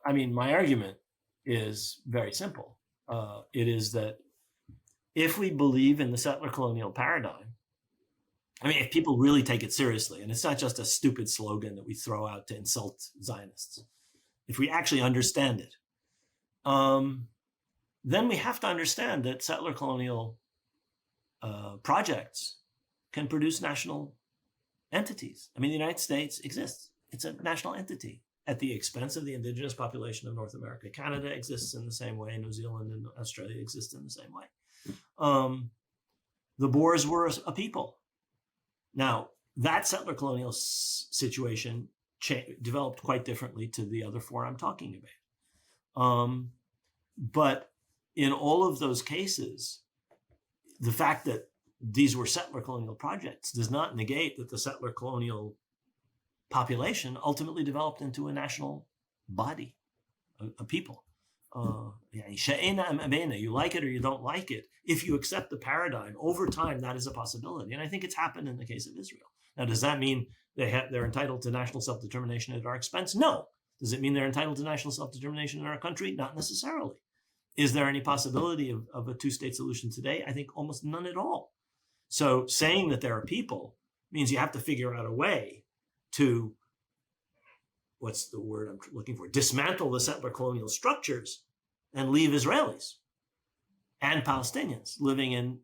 I mean, my argument is very simple. It is that if we believe in the settler colonial paradigm, I mean, if people really take it seriously, and it's not just a stupid slogan that we throw out to insult Zionists, if we actually understand it, then we have to understand that settler colonial projects can produce national entities. I mean, the United States exists. It's a national entity at the expense of the indigenous population of North America. Canada exists in the same way. New Zealand and Australia exist in the same way. The Boers were a people. Now, that settler colonial situation developed quite differently to the other four I'm talking about. But in all of those cases, the fact that these were settler colonial projects does not negate that the settler colonial population ultimately developed into a national body, a people. You like it or you don't like it. If you accept the paradigm, over time, that is a possibility. And I think it's happened in the case of Israel. Now, does that mean they're entitled to national self-determination at our expense? No. Does it mean they're entitled to national self-determination in our country? Not necessarily. Is there any possibility of a two-state solution today? I think almost none at all. So saying that there are people means you have to figure out a way to, what's the word I'm looking for, dismantle the settler colonial structures and leave Israelis and Palestinians living in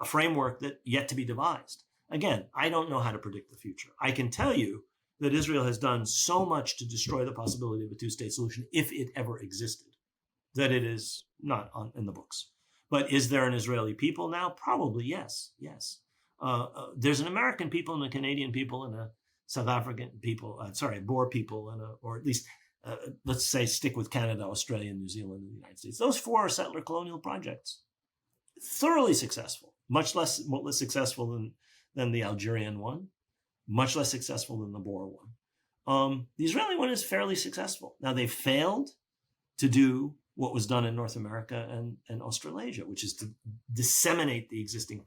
a framework that yet to be devised. Again, I don't know how to predict the future. I can tell you that Israel has done so much to destroy the possibility of a two-state solution, if it ever existed, that it is not in the books. But is there an Israeli people now? Probably yes. There's an American people and a Canadian people and a South African people, Boer people, and or at least, let's say, stick with Canada, Australia, New Zealand, and the United States. Those four are settler colonial projects. Thoroughly successful, much less successful than the Algerian one, much less successful than the Boer one. The Israeli one is fairly successful. Now, they failed to do what was done in North America and Australasia, which is to decimate the existing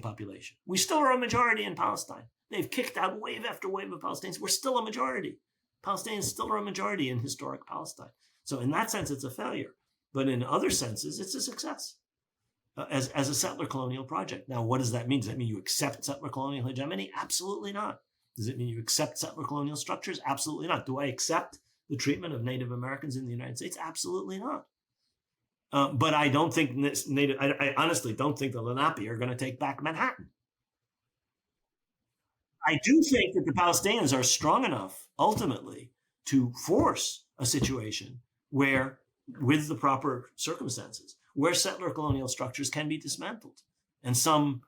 population. We still are a majority in Palestine. They've kicked out wave after wave of Palestinians. We're still a majority. Palestinians still are a majority in historic Palestine. So in that sense, it's a failure. But in other senses, it's a success as a settler colonial project. Now, what does that mean? Does that mean you accept settler colonial hegemony? Absolutely not. Does it mean you accept settler colonial structures? Absolutely not. Do I accept the treatment of Native Americans in the United States? Absolutely not. But I don't think I honestly don't think the Lenape are going to take back Manhattan. I do think that the Palestinians are strong enough ultimately to force a situation where, with the proper circumstances, where settler colonial structures can be dismantled and some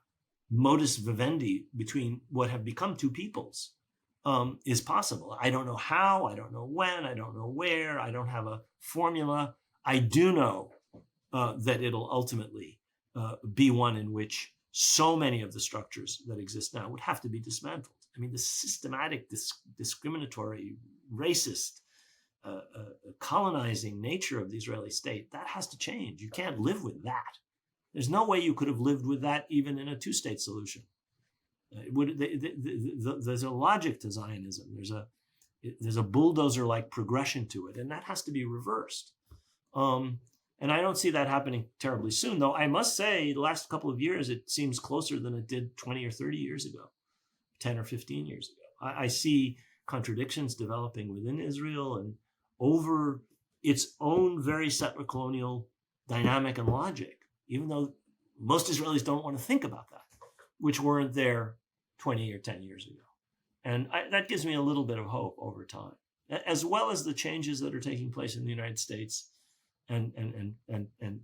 modus vivendi between what have become two peoples is possible. I don't know how, I don't know when, I don't know where, I don't have a formula. I do know that it'll ultimately be one in which so many of the structures that exist now would have to be dismantled. I mean, the systematic, discriminatory, racist, colonizing nature of the Israeli state, that has to change. You can't live with that. There's no way you could have lived with that even in a two-state solution. There's a logic to Zionism. There's a bulldozer-like progression to it, and that has to be reversed. And I don't see that happening terribly soon, though I must say the last couple of years, it seems closer than it did 20 or 30 years ago, 10 or 15 years ago. I see contradictions developing within Israel and over its own very settler colonial dynamic and logic, even though most Israelis don't want to think about that, which weren't there 20 or 10 years ago. And that gives me a little bit of hope over time, as well as the changes that are taking place in the United States and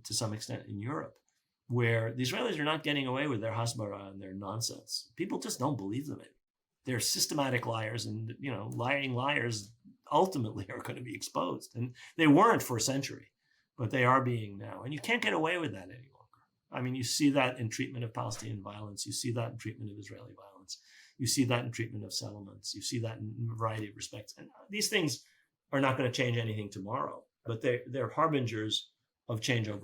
to some extent in Europe, where the Israelis are not getting away with their hasbara and their nonsense. People just don't believe them. They're systematic liars, and lying liars ultimately are going to be exposed. And they weren't for a century, but they are being now. And you can't get away with that any longer. I mean, you see that in treatment of Palestinian violence. You see that in treatment of Israeli violence. You see that in treatment of settlements. You see that in a variety of respects. And these things are not going to change anything tomorrow, but they're harbingers of change over